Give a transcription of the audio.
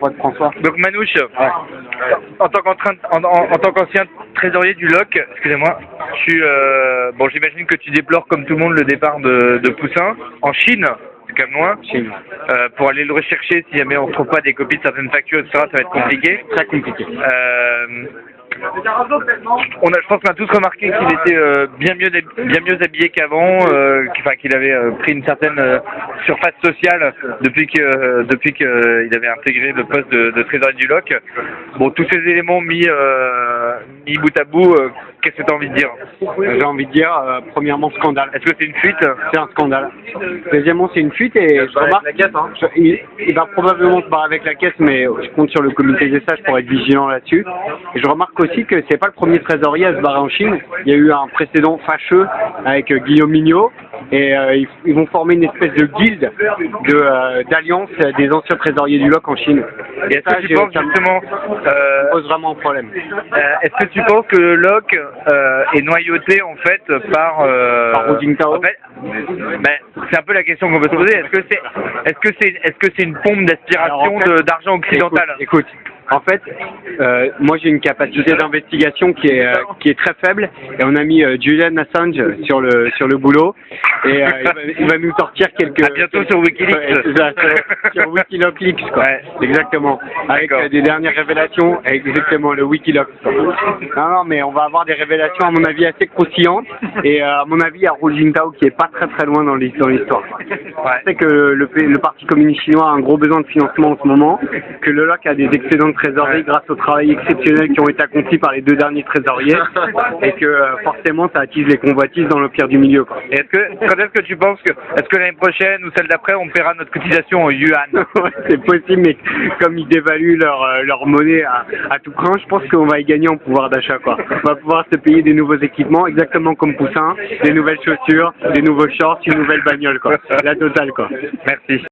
pote François. Donc Manouche, en tant qu'ancien trésorier du LOC, excusez-moi, bon, j'imagine que tu déplores comme tout le monde le départ de Poussin en Chine. C'est quand même loin. Chine. Pour aller le rechercher, si jamais on ne retrouve pas des copies de certaines factures, etc., ça va être compliqué. Très compliqué. Je pense qu'on a tous remarqué qu'il était bien mieux habillé qu'avant, qu'il avait pris une certaine surface sociale depuis qu'il avait intégré le poste de trésorier du LOC. Bon, tous ces éléments mis bout à bout, qu'est-ce que tu as envie de dire? J'ai envie de dire, premièrement, scandale. Est-ce que c'est une fuite? C'est un scandale. Deuxièmement, c'est une fuite et je remarque... Il va probablement se barrer avec la caisse, mais je compte sur le comité des sages pour être vigilant là-dessus. Et je remarque aussi que c'est pas le premier trésorier à se barrer en Chine. Il y a eu un précédent fâcheux avec Guillaume Mignot et ils vont former une espèce de guilde d'alliance des anciens trésoriers du LOC en Chine. Et est-ce que tu penses justement... ça pose vraiment un problème. Est-ce que tu penses que le LOC est noyauté en fait par Hu Jintao? En fait, c'est un peu la question qu'on peut se poser. Est-ce que c'est une pompe d'aspiration d'argent occidental? Écoute, en fait, moi j'ai une capacité d'investigation qui est très faible et on a mis Julian Assange sur le boulot et il va nous sortir quelques... À bientôt sur Wikileaks. Sur Wikileaks, quoi. Ouais, exactement. Avec des dernières révélations, exactement, le Wikileaks. Non, mais on va avoir des révélations à mon avis assez croustillantes et à mon avis il y a Hu Jintao qui est pas très loin dans l'histoire. Je sais que le Parti communiste chinois a un gros besoin de financement en ce moment, que le LOC a des excédents de trésorerie grâce au travail exceptionnel qui ont été accomplis par les deux derniers trésoriers et que forcément ça attise les convoitises dans le pire du milieu, quoi. Et quand est-ce que tu penses est-ce que l'année prochaine ou celle d'après on paiera notre cotisation en yuan? Ouais, c'est possible, mais comme ils dévaluent leur monnaie à tout crin, je pense qu'on va y gagner en pouvoir d'achat, quoi. On va pouvoir se payer des nouveaux équipements, exactement comme Poussin, des nouvelles chaussures, des nouveaux shorts, une nouvelle bagnole, quoi. La totale, quoi. Merci.